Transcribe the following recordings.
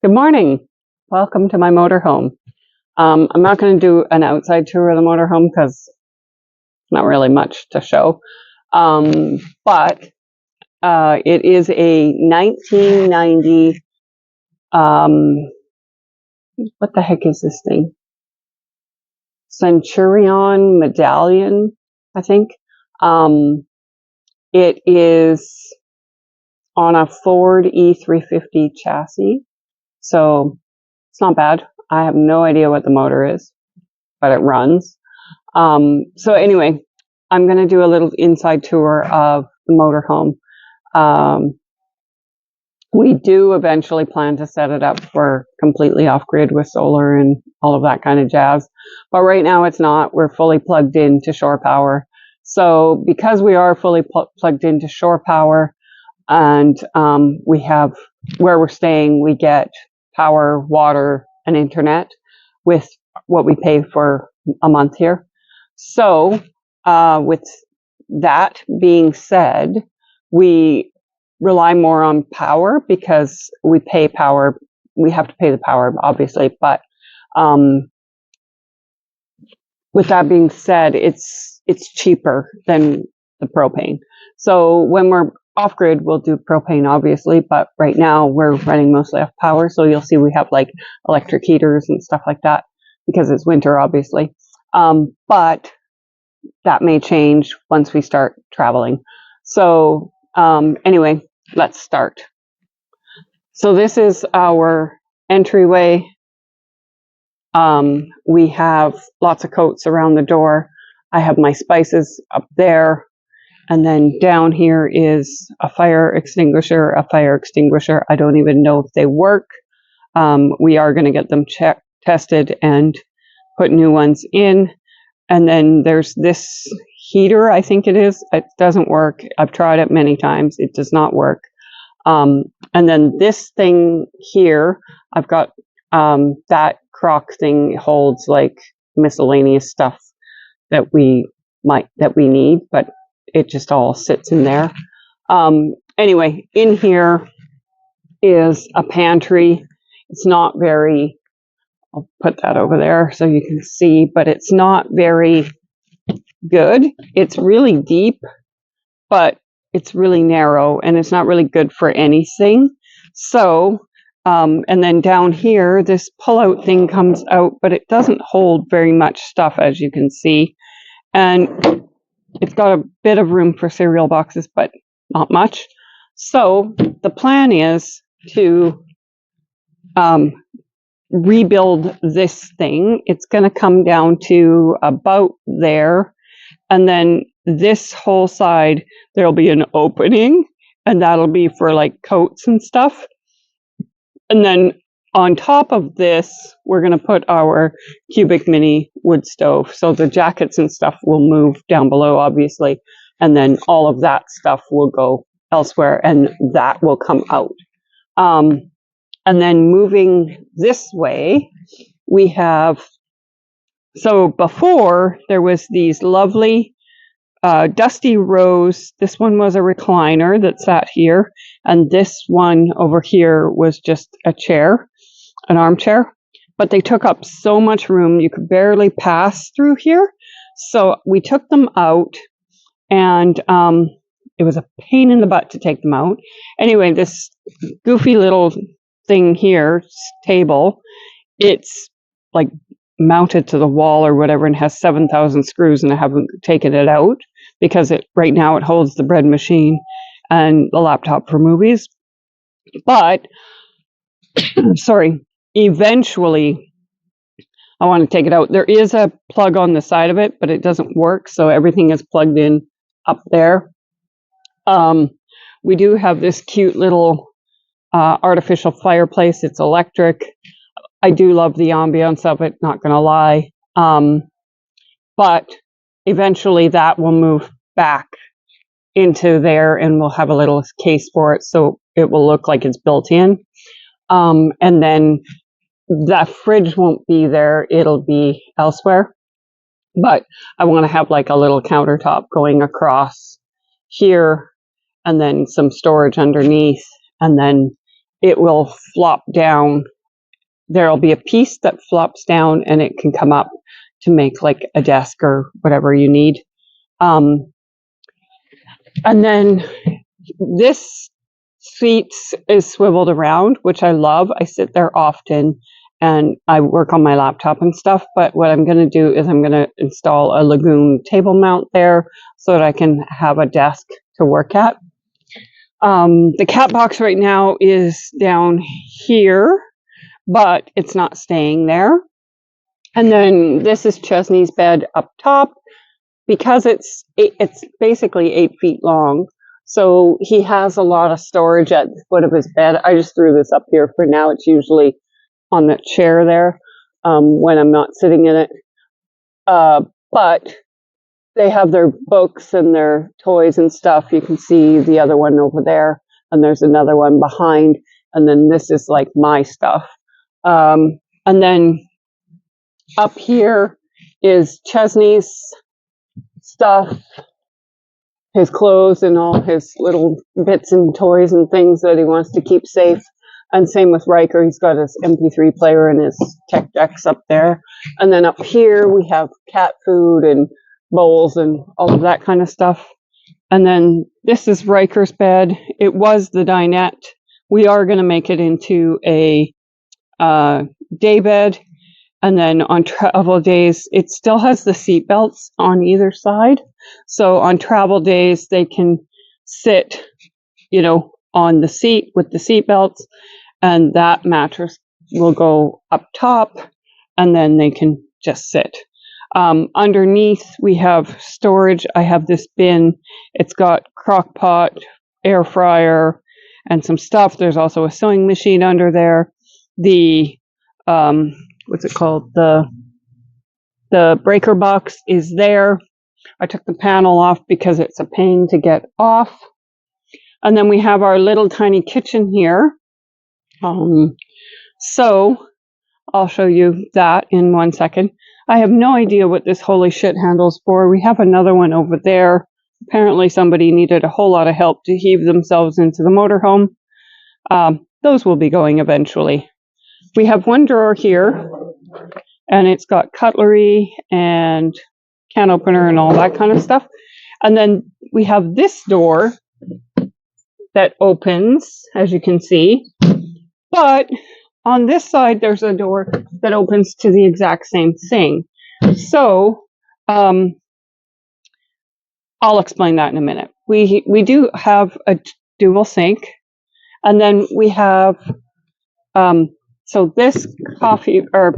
Good morning. Welcome to my motorhome. I'm not going to do an outside tour of the motorhome because not really much to show. But it is a 1990. What the heck is this thing? Centurion Medallion, I think. It is on a Ford E350 chassis, so it's not bad. I have no idea what the motor is, but it runs. So anyway, I'm going to do a little inside tour of the motorhome. We do eventually plan to set it up for completely off-grid with solar and all of that kind of jazz. But right now it's not. We're fully plugged into shore power. So because we are fully plugged into shore power and we have where we're staying, we get power, water, and internet with what we pay for a month here. So with that being said, we rely more on power because we pay power. We have to pay the power, obviously, but with that being said, it's cheaper than the propane. So when we're off grid, we'll do propane, obviously, but right now we're running mostly off power. So you'll see we have like electric heaters and stuff like that because it's winter, obviously. But that may change once we start traveling. So anyway, let's start. So this is our entryway. We have lots of coats around the door. I have my spices up there. And then down here is a fire extinguisher. I don't even know if they work. We are going to get them tested and put new ones in. And then there's this heater, I think it is. It doesn't work. I've tried it many times. It does not work. And then this thing here, I've got that crock thing holds like miscellaneous stuff that we need, but it just all sits in there. Anyway, in here is a pantry. It's not very, I'll put that over there so you can see, but it's not very good. It's really deep, but it's really narrow and it's not really good for anything. So, and then down here, this pull-out thing comes out, but it doesn't hold very much stuff, as you can see. And it's got a bit of room for cereal boxes, but not much. So the plan is to rebuild this thing. It's going to come down to about there. And then this whole side, there'll be an opening, and that'll be for like coats and stuff. And then on top of this, we're going to put our cubic mini wood stove. So the jackets and stuff will move down below, obviously. And then all of that stuff will go elsewhere, and that will come out. And then moving this way, we have, so before there was these lovely dusty rows. This one was a recliner that sat here, and this one over here was just a chair, an armchair. But they took up so much room, you could barely pass through here. So we took them out, and it was a pain in the butt to take them out. Anyway, this goofy little thing here, table, it's like mounted to the wall or whatever and has 7,000 screws, and I haven't taken it out because right now it holds the bread machine and the laptop for movies. But sorry, eventually I want to take it out. There is a plug on the side of it, but it doesn't work, so everything is plugged in up there. We do have this cute little artificial fireplace. It's electric. I do love the ambience of it, not going to lie. But eventually that will move back into there, and we'll have a little case for it so it will look like it's built in. And then the fridge won't be there. It'll be elsewhere. But I want to have like a little countertop going across here, and then some storage underneath, and then it will flop down. There'll be a piece that flops down and it can come up to make like a desk or whatever you need. And then this seat is swiveled around, which I love. I sit there often and I work on my laptop and stuff. But what I'm going to do is I'm going to install a Lagoon table mount there so that I can have a desk to work at. The cat box right now is down here, but it's not staying there. And then this is Chesney's bed up top because it's basically 8 feet long. So he has a lot of storage at the foot of his bed. I just threw this up here for now. It's usually on the chair there when I'm not sitting in it. But they have their books and their toys and stuff. You can see the other one over there, and there's another one behind. And then this is like my stuff. And then up here is Chesney's stuff, his clothes and all his little bits and toys and things that he wants to keep safe. And same with Riker. He's got his MP3 player and his tech decks up there. And then up here we have cat food and bowls and all of that kind of stuff. And then this is Riker's bed. It was the dinette. We are going to make it into a day bed. And then on travel days, it still has the seat belts on either side. So on travel days, they can sit, on the seat with the seat belts, and that mattress will go up top, and then they can just sit. Underneath, we have storage. I have this bin. It's got crock pot, air fryer, and some stuff. There's also a sewing machine under there. The what's it called? The breaker box is there. I took the panel off because it's a pain to get off. And then we have our little tiny kitchen here. So I'll show you that in 1 second. I have no idea what this holy shit handle's for. We have another one over there. Apparently somebody needed a whole lot of help to heave themselves into the motorhome. Those will be going eventually. We have one drawer here, and it's got cutlery and can opener and all that kind of stuff. And then we have this door that opens, as you can see. But on this side, there's a door that opens to the exact same thing. So I'll explain that in a minute. We do have a dual sink, and then we have so this coffee or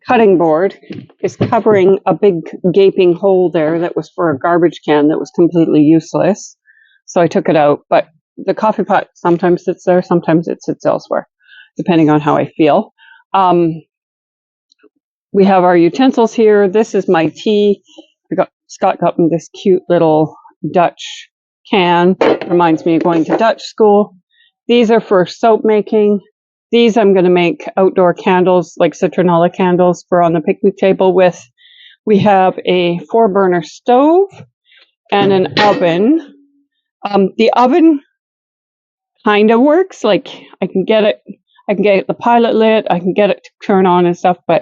cutting board is covering a big gaping hole there that was for a garbage can that was completely useless. So I took it out, but the coffee pot sometimes sits there, sometimes it sits elsewhere, depending on how I feel. We have our utensils here. This is my tea. Scott got me this cute little Dutch can. Reminds me of going to Dutch school. These are for soap making. These I'm going to make outdoor candles, like citronella candles for on the picnic table with. We have a 4-burner stove and an oven. The oven kind of works. Like I can get the pilot lit, I can get it to turn on and stuff, but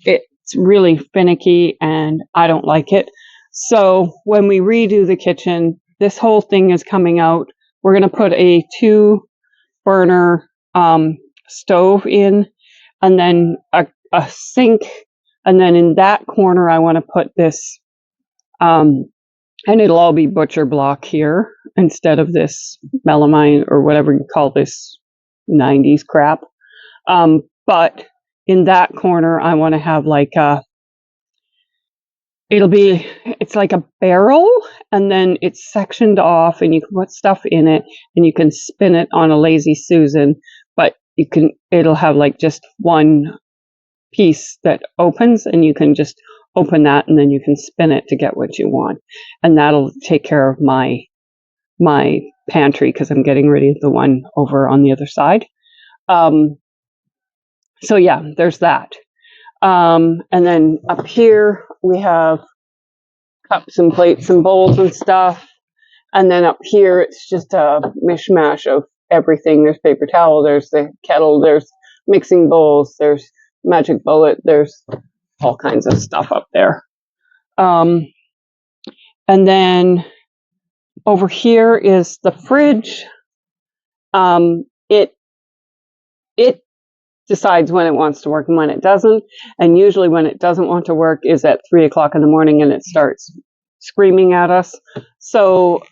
it's really finicky and I don't like it. So when we redo the kitchen, this whole thing is coming out. We're going to put a 2-burner stove in, and then a sink, and then in that corner I want to put this and it'll all be butcher block here instead of this melamine or whatever you call this 90s crap. But in that corner I want to have like it's like a barrel, and then it's sectioned off and you can put stuff in it and you can spin it on a Lazy Susan, but it'll have like just one piece that opens, and you can just open that and then you can spin it to get what you want. And that'll take care of my pantry because I'm getting rid of the one over on the other side. So yeah, there's that. And then up here we have cups and plates and bowls and stuff. And then up here it's just a mishmash of everything. There's paper towel, there's the kettle, there's mixing bowls, there's magic bullet, there's all kinds of stuff up there. And then over here is the fridge. It decides when it wants to work and when it doesn't. And usually when it doesn't want to work is at 3 o'clock in the morning and it starts screaming at us. So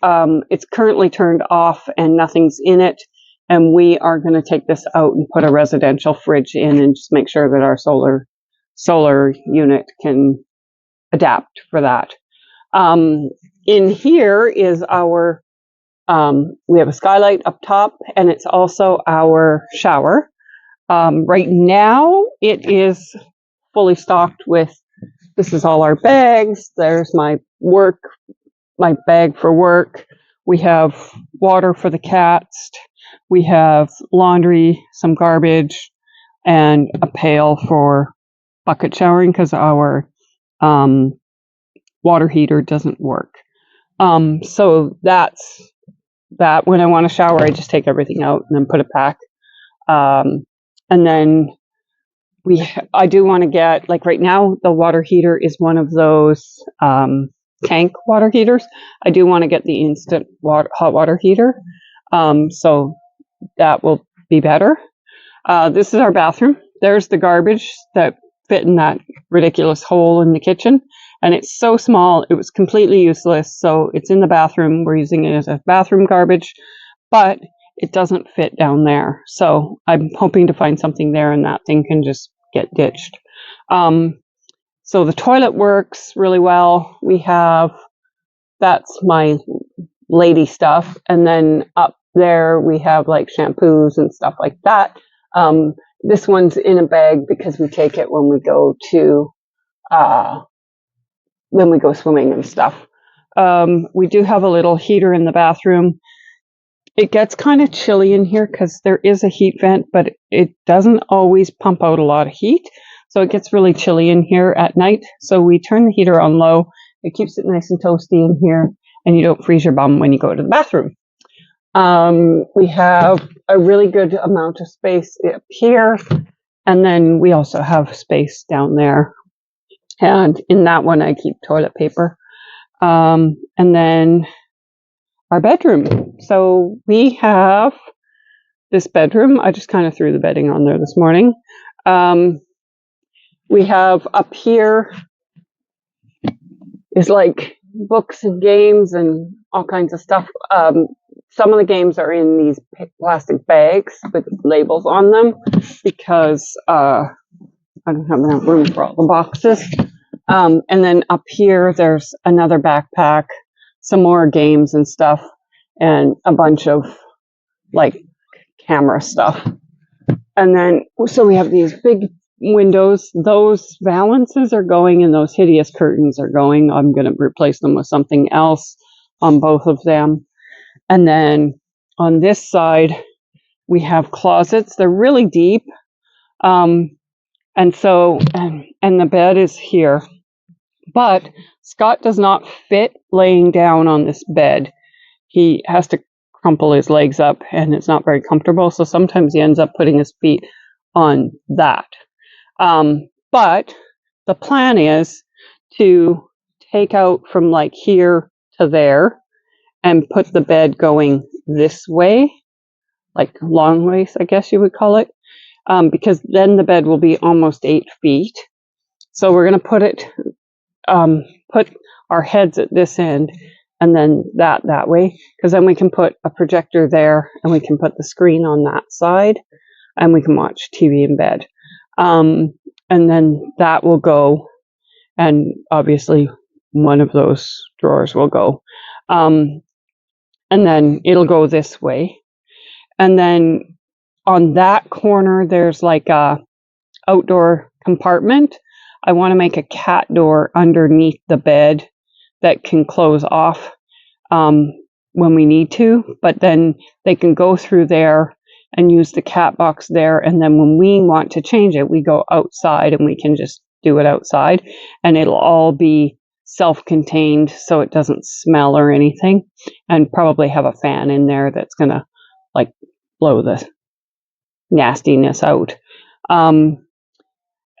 it's currently turned off and nothing's in it. And we are going to take this out and put a residential fridge in and just make sure that our solar unit can adapt for that. In here is our, we have a skylight up top and it's also our shower. Right now it is fully stocked with, this is all our bags. There's my bag for work. We have water for the cats. We have laundry, some garbage, and a pail for bucket showering because our water heater doesn't work. So that's that. When I want to shower, I just take everything out and then put it back. And then I do want to get, like right now, the water heater is one of those tank water heaters. I do want to get the instant hot water heater. So that will be better. This is our bathroom. There's the garbage that fit in that ridiculous hole in the kitchen. And it's so small, it was completely useless. So it's in the bathroom. We're using it as a bathroom garbage, but it doesn't fit down there. So I'm hoping to find something there and that thing can just get ditched. So the toilet works really well. That's my lady stuff. And then up there we have like shampoos and stuff like that. This one's in a bag because we take it when we go swimming and stuff. We do have a little heater in the bathroom. It gets kind of chilly in here because there is a heat vent, but it doesn't always pump out a lot of heat. So it gets really chilly in here at night. So we turn the heater on low. It keeps it nice and toasty in here, and you don't freeze your bum when you go to the bathroom. We have a really good amount of space up here, and then we also have space down there. And in that one, I keep toilet paper. And then our bedroom. So we have this bedroom. I just kind of threw the bedding on there this morning. We have up here is like books and games and all kinds of stuff. Some of the games are in these plastic bags with labels on them because I don't have enough room for all the boxes. And then up here, there's another backpack, some more games and stuff, and a bunch of like camera stuff. And then, so we have these big windows. Those valances are going and those hideous curtains are going. I'm going to replace them with something else on both of them. And then on this side, we have closets. They're really deep. And the bed is here. But Scott does not fit laying down on this bed. He has to crumple his legs up and it's not very comfortable. So sometimes he ends up putting his feet on that. But the plan is to take out from like here to there and put the bed going this way, like long ways, I guess you would call it, because then the bed will be almost 8 feet. So we're going to put our heads at this end and then that way, because then we can put a projector there and we can put the screen on that side and we can watch TV in bed. And then that will go, and obviously one of those drawers will go. And then it'll go this way. And then on that corner, there's like a outdoor compartment. I want to make a cat door underneath the bed that can close off when we need to, but then they can go through there and use the cat box there. And then when we want to change it, we go outside and we can just do it outside, and it'll all be self-contained so it doesn't smell or anything, and probably have a fan in there that's going to like blow the nastiness out. And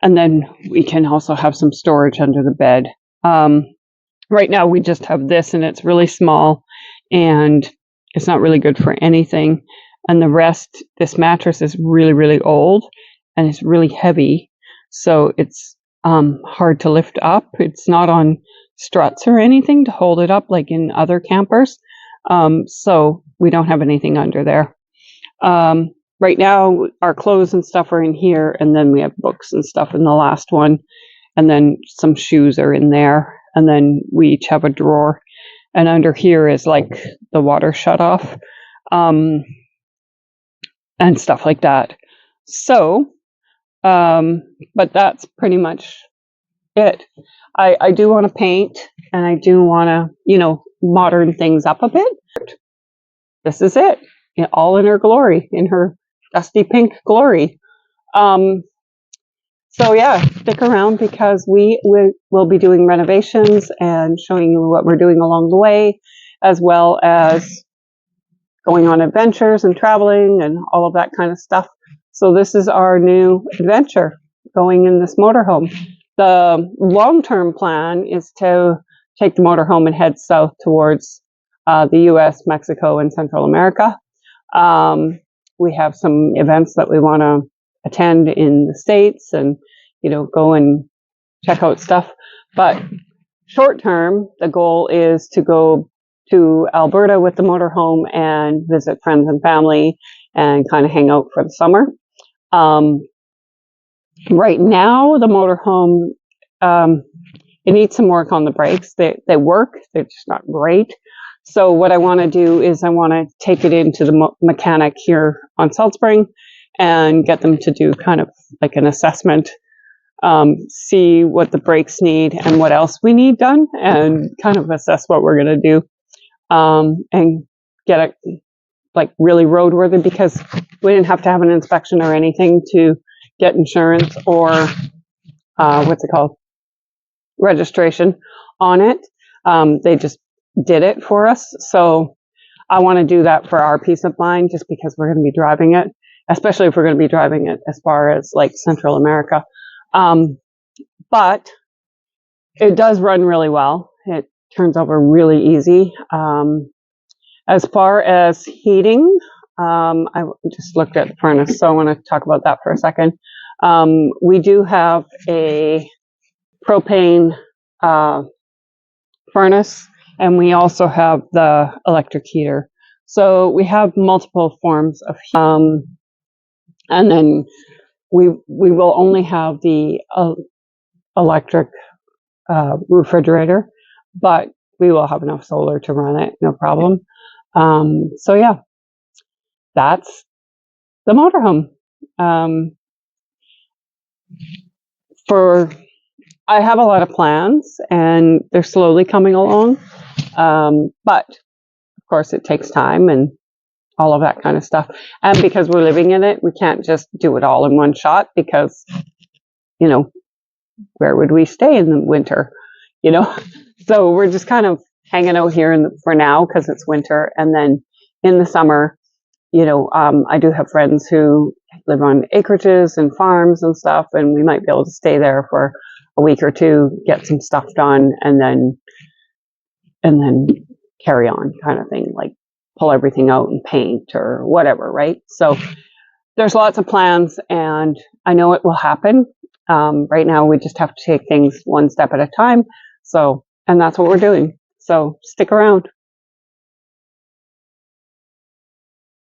then we can also have some storage under the bed. Right now we just have this, and it's really small, and it's not really good for anything. And the rest, this mattress is really, really old, and it's really heavy, so it's hard to lift up. It's not on struts or anything to hold it up like in other campers, so we don't have anything under there. Right now, our clothes and stuff are in here, and then we have books and stuff in the last one, and then some shoes are in there, and then we each have a drawer, and under here is like the water shut off, and stuff like that. So, but that's pretty much it. I do want to paint, and I do want to, modern things up a bit. This is it, all in her glory, in her dusty pink glory. So yeah, stick around because we will be doing renovations and showing you what we're doing along the way, as well as going on adventures and traveling and all of that kind of stuff. So this is our new adventure, going in this motorhome. The long-term plan is to take the motorhome and head south towards the U.S., Mexico, and Central America. We have some events that we want to attend in the States and, go and check out stuff. But short term, the goal is to go to Alberta with the motorhome and visit friends and family and kind of hang out for the summer. Right now, the motorhome, it needs some work on the brakes. They work, they're just not great. So what I want to do is I want to take it into the mechanic here on Salt Spring and get them to do kind of like an assessment, see what the brakes need and what else we need done, and kind of assess what we're going to do, and get it like really roadworthy, because we didn't have to have an inspection or anything to get insurance or what's it called, registration on it. They just did it for us. So I want to do that for our peace of mind, just because we're going to be driving it, especially if we're going to be driving it as far as like Central America. But it does run really well. It turns over really easy. As far as heating, I just looked at the furnace, so I want to talk about that for a second. We do have a propane furnace, and we also have the electric heater. So we have multiple forms of heat. And then we will only have the electric refrigerator, but we will have enough solar to run it, no problem. So yeah, that's the motorhome. I have a lot of plans, and they're slowly coming along. But of course it takes time and all of that kind of stuff. And because we're living in it, we can't just do it all in one shot, because, where would we stay in the winter? So we're just kind of hanging out here for now because it's winter. And then in the summer, I do have friends who live on acreages and farms and stuff, and we might be able to stay there for a week or two, get some stuff done, and then carry on, kind of thing, like pull everything out and paint or whatever, right? So there's lots of plans, and I know it will happen. Right now we just have to take things one step at a time. So, and that's what we're doing. So stick around.